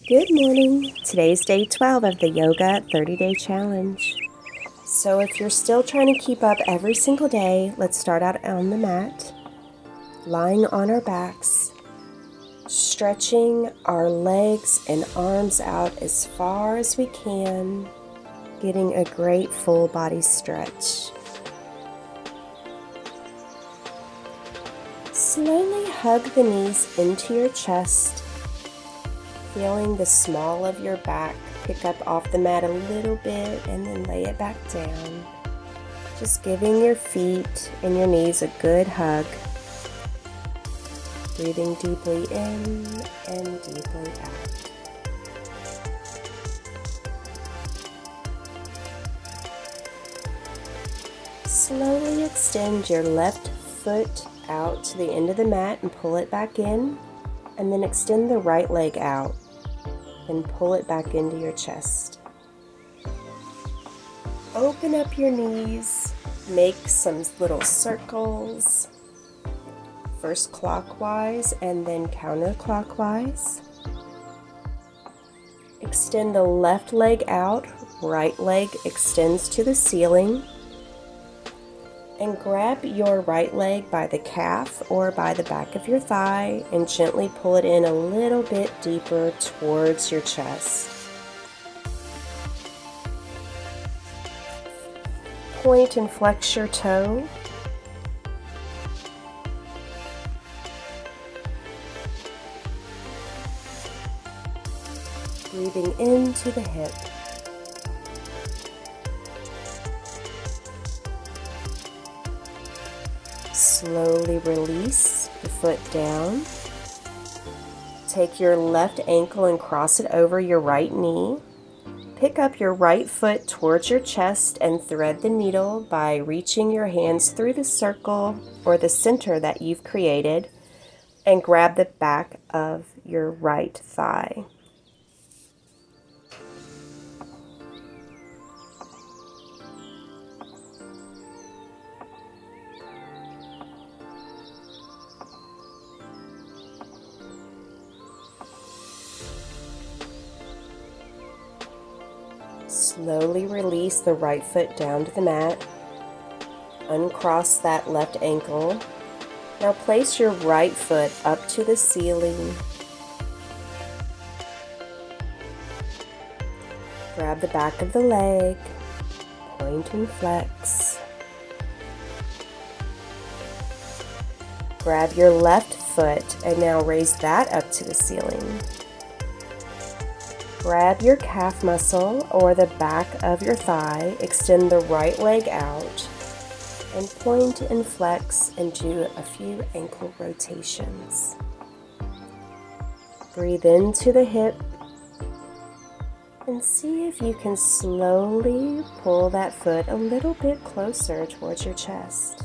Good morning. Today's day 12 of the Yoga 30-Day Challenge. So if you're still trying to keep up every single day, let's start out on the mat, lying on our backs, stretching our legs and arms out as far as we can, getting a great full body stretch. Slowly hug the knees into your chest, feeling the small of your back pick up off the mat a little bit and then lay it back down. Just giving your feet and your knees a good hug. Breathing deeply in and deeply out. Slowly extend your left foot out to the end of the mat and pull it back in, and then extend the right leg out and pull it back into your chest. Open up your knees, make some little circles, first clockwise and then counterclockwise. Extend the left leg out, right leg extends to the ceiling, and grab your right leg by the calf or by the back of your thigh and gently pull it in a little bit deeper towards your chest. Point and flex your toe. Breathing into the hip. Slowly release the foot down. Take your left ankle and cross it over your right knee. Pick up your right foot towards your chest and thread the needle by reaching your hands through the circle or the center that you've created and grab the back of your right thigh. Slowly release the right foot down to the mat. Uncross that left ankle. Now place your right foot up to the ceiling. Grab the back of the leg. Point and flex. Grab your left foot and now raise that up to the ceiling. Grab your calf muscle or the back of your thigh, extend the right leg out, and point and flex and do a few ankle rotations. Breathe into the hip and see if you can slowly pull that foot a little bit closer towards your chest.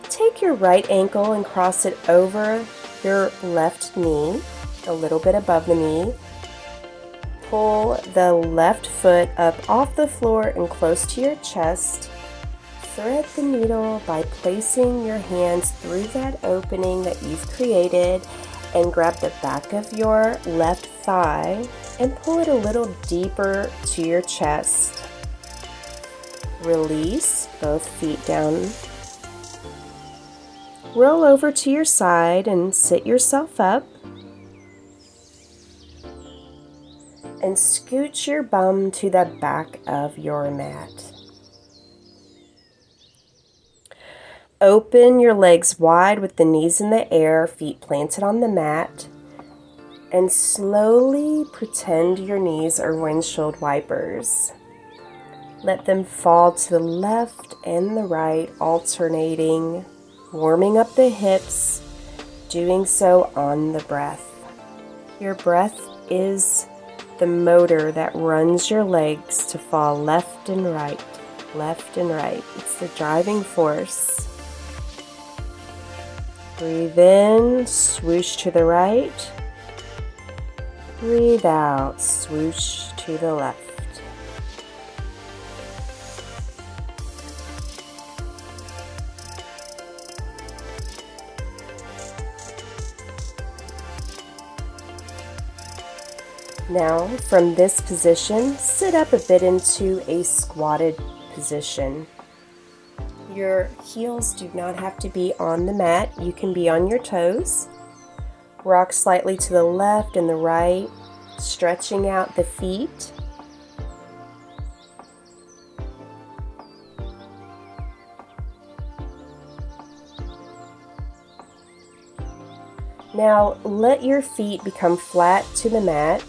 Take your right ankle and cross it over your left knee, a little bit above the knee. Pull the left foot up off the floor and close to your chest. Thread the needle by placing your hands through that opening that you've created and grab the back of your left thigh and pull it a little deeper to your chest. Release both feet down. Roll over to your side and sit yourself up. And scooch your bum to the back of your mat. Open your legs wide with the knees in the air, feet planted on the mat. And slowly pretend your knees are windshield wipers. Let them fall to the left and the right, alternating. Warming up the hips, doing so on the breath. Your breath is the motor that runs your legs to fall left and right, left and right. It's the driving force. Breathe in, swoosh to the right. Breathe out, swoosh to the left. Now, from this position, sit up a bit into a squatted position. Your heels do not have to be on the mat. You can be on your toes. Rock slightly to the left and the right, stretching out the feet. Now, let your feet become flat to the mat.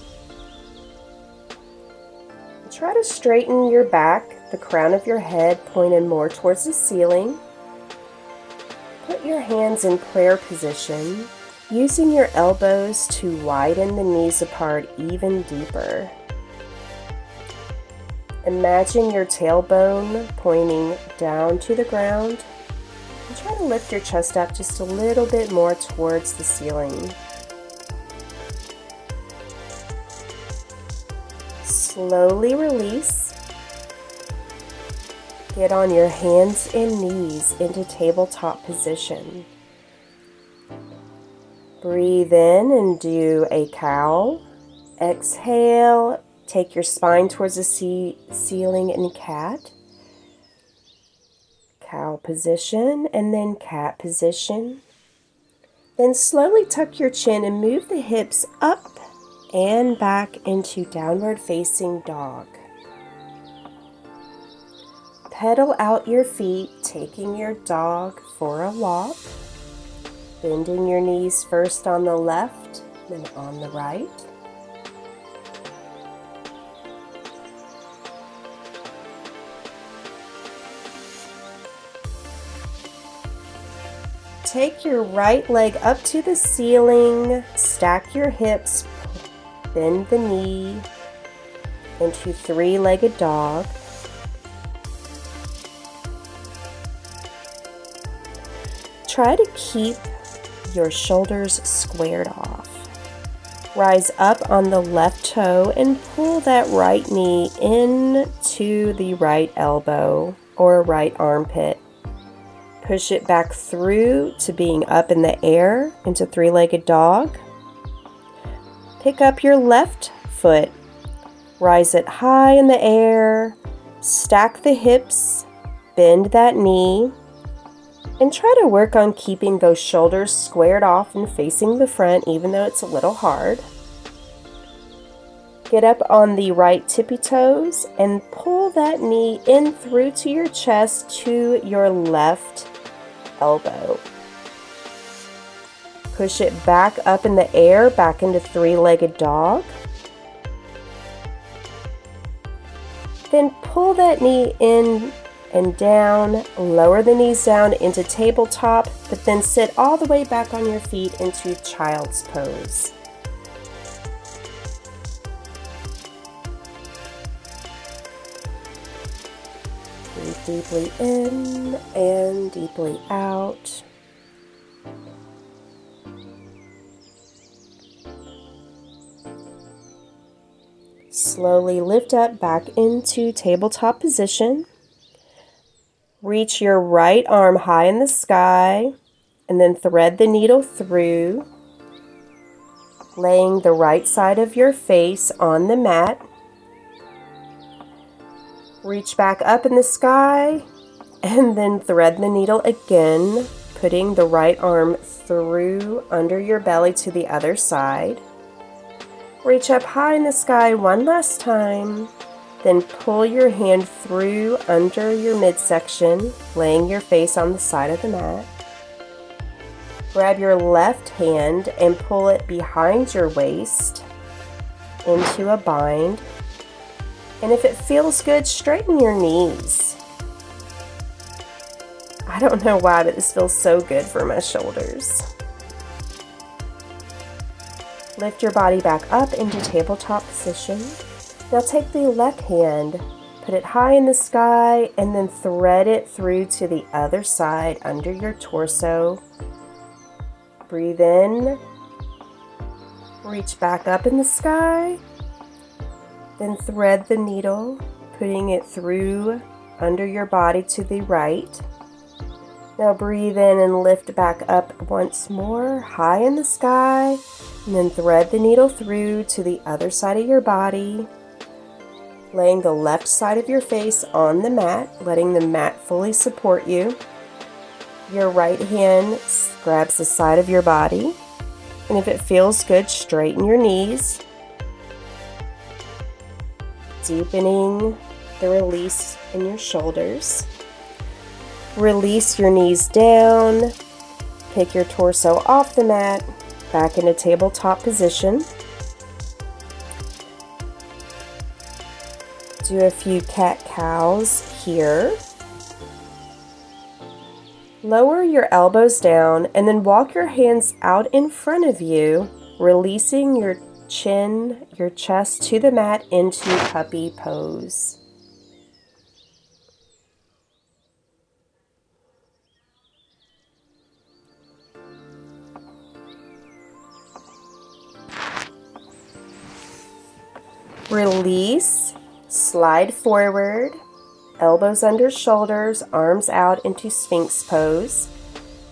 Try to straighten your back, the crown of your head pointed more towards the ceiling. Put your hands in prayer position, using your elbows to widen the knees apart even deeper. Imagine your tailbone pointing down to the ground, and try to lift your chest up just a little bit more towards the ceiling. Slowly release. Get on your hands and knees into tabletop position. Breathe in and do a cow. Exhale, take your spine towards the ceiling in cat. Cow position and then cat position. Then slowly tuck your chin and move the hips up and back into downward facing dog. Pedal out your feet, taking your dog for a walk. Bending your knees first on the left, then on the right. Take your right leg up to the ceiling, stack your hips, bend the knee into three-legged dog. Try to keep your shoulders squared off. Rise up on the left toe and pull that right knee into the right elbow or right armpit. Push it back through to being up in the air into three-legged dog. Pick up your left foot, rise it high in the air, stack the hips, bend that knee, and try to work on keeping those shoulders squared off and facing the front, even though it's a little hard. Get up on the right tippy toes and pull that knee in through to your chest to your left elbow. Push it back up in the air, back into three-legged dog. Then pull that knee in and down, lower the knees down into tabletop, but then sit all the way back on your feet into child's pose. Breathe deeply in and deeply out. Slowly lift up back into tabletop position. Reach your right arm high in the sky and then thread the needle through, laying the right side of your face on the mat. Reach back up in the sky and then thread the needle again, putting the right arm through under your belly to the other side. Reach up high in the sky one last time, then pull your hand through under your midsection, laying your face on the side of the mat. Grab your left hand and pull it behind your waist into a bind. And if it feels good, straighten your knees. I don't know why, but this feels so good for my shoulders. Lift your body back up into tabletop position. Now take the left hand, put it high in the sky, and then thread it through to the other side under your torso. Breathe in, reach back up in the sky, then thread the needle, putting it through under your body to the right. Now breathe in and lift back up once more, high in the sky, and then thread the needle through to the other side of your body, laying the left side of your face on the mat, letting the mat fully support you. Your right hand grabs the side of your body, and if it feels good, straighten your knees, deepening the release in your shoulders. Release your knees down, pick your torso off the mat, back into tabletop position. Do a few cat-cows here. Lower your elbows down and then walk your hands out in front of you, releasing your chin, your chest to the mat into puppy pose. Release, slide forward, elbows under shoulders, arms out into Sphinx pose.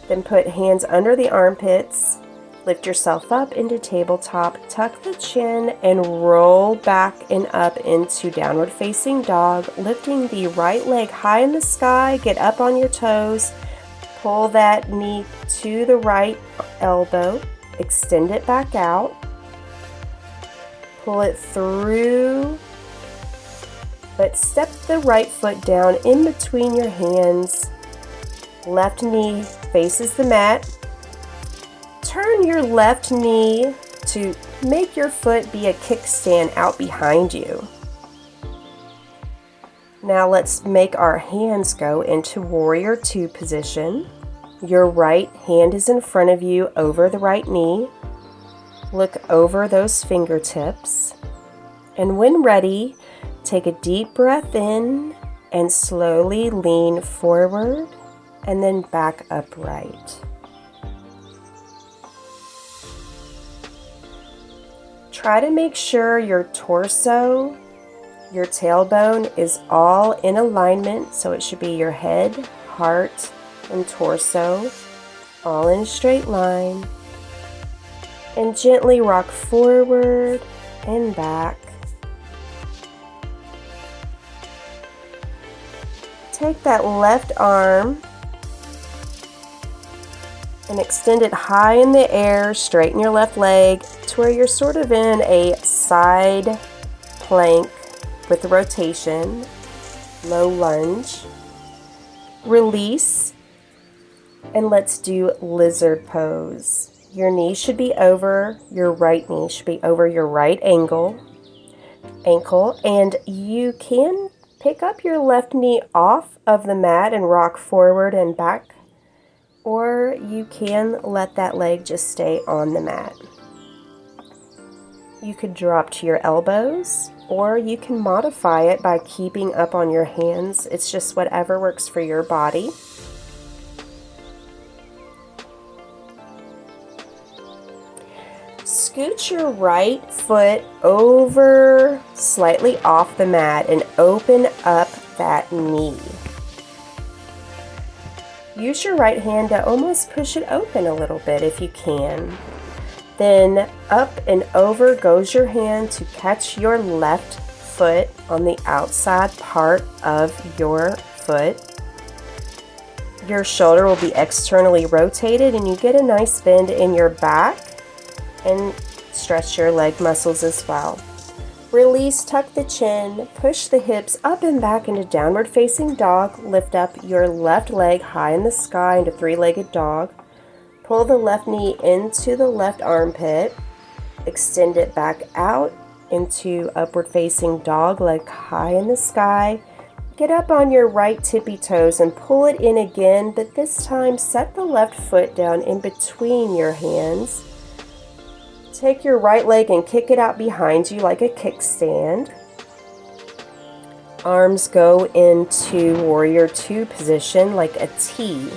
Then put hands under the armpits, lift yourself up into tabletop, tuck the chin, and roll back and up into downward facing dog, lifting the right leg high in the sky, get up on your toes, pull that knee to the right elbow, extend it back out. Pull it through, but step the right foot down in between your hands. Left knee faces the mat. Turn your left knee to make your foot be a kickstand out behind you. Now let's make our hands go into Warrior Two position. Your right hand is in front of you over the right knee. Look over those fingertips, and when ready, take a deep breath in and slowly lean forward and then back upright. Try to make sure your torso, your tailbone is all in alignment, so it should be your head, heart, and torso all in a straight line. And gently rock forward and back. Take that left arm and extend it high in the air, straighten your left leg to where you're sort of in a side plank with a rotation, low lunge. Release, and let's do lizard pose. Your knee should be over, your right knee should be over your right ankle, and you can pick up your left knee off of the mat and rock forward and back, or you can let that leg just stay on the mat. You could drop to your elbows, or you can modify it by keeping up on your hands. It's just whatever works for your body. Scoot your right foot over slightly off the mat and open up that knee. Use your right hand to almost push it open a little bit if you can. Then up and over goes your hand to catch your left foot on the outside part of your foot. Your shoulder will be externally rotated and you get a nice bend in your back and stretch your leg muscles as well. Release, tuck the chin, push the hips up and back into downward facing dog. Lift up your left leg high in the sky into three-legged dog. Pull the left knee into the left armpit. Extend it back out into upward facing dog, leg high in the sky. Get up on your right tippy toes and pull it in again, but this time set the left foot down in between your hands. Take your right leg and kick it out behind you like a kickstand. Arms go into Warrior Two position like a T.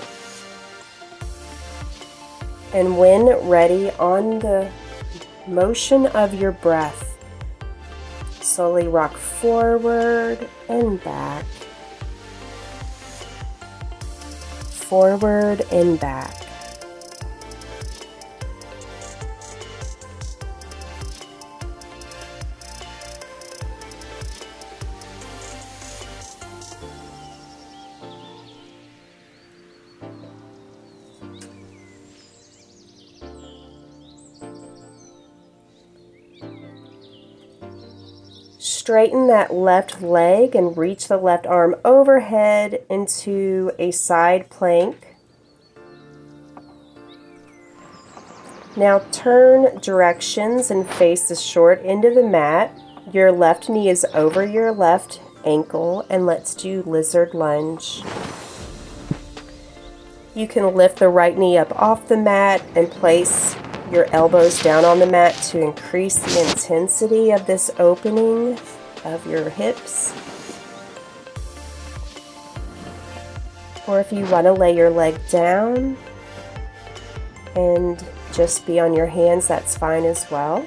And when ready, on the motion of your breath, slowly rock forward and back, forward and back. Straighten that left leg and reach the left arm overhead into a side plank. Now turn directions and face the short end of the mat. Your left knee is over your left ankle, and let's do lizard lunge. You can lift the right knee up off the mat and place your elbows down on the mat to increase the intensity of this opening of your hips. Or if you want to lay your leg down and just be on your hands, that's fine as well.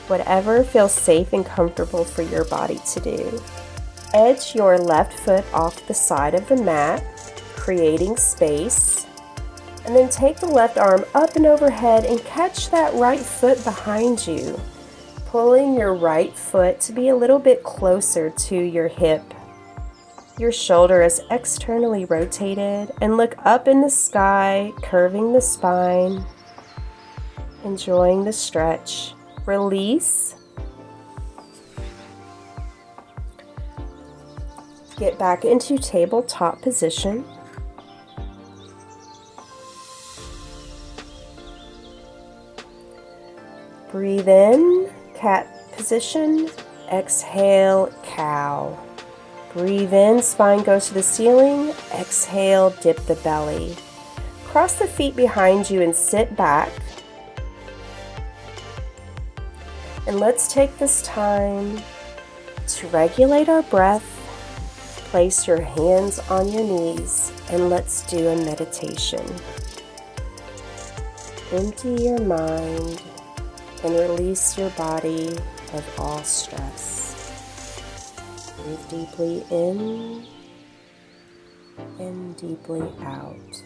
Whatever feels safe and comfortable for your body to do. Edge your left foot off the side of the mat, creating space. And then take the left arm up and overhead and catch that right foot behind you, pulling your right foot to be a little bit closer to your hip. Your shoulder is externally rotated, and look up in the sky, curving the spine, enjoying the stretch. Release. Get back into tabletop position. Breathe in, cat position. Exhale, cow. Breathe in, spine goes to the ceiling. Exhale, dip the belly. Cross the feet behind you and sit back. And let's take this time to regulate our breath. Place your hands on your knees and let's do a meditation. Empty your mind and release your body of all stress. Breathe deeply in and deeply out.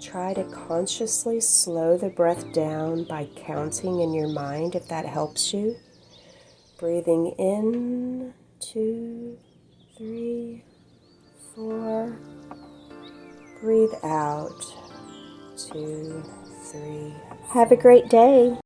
Try to consciously slow the breath down by counting in your mind if that helps you. Breathing in, 2, 3, 4. Breathe out, 2, 3. Have a great day.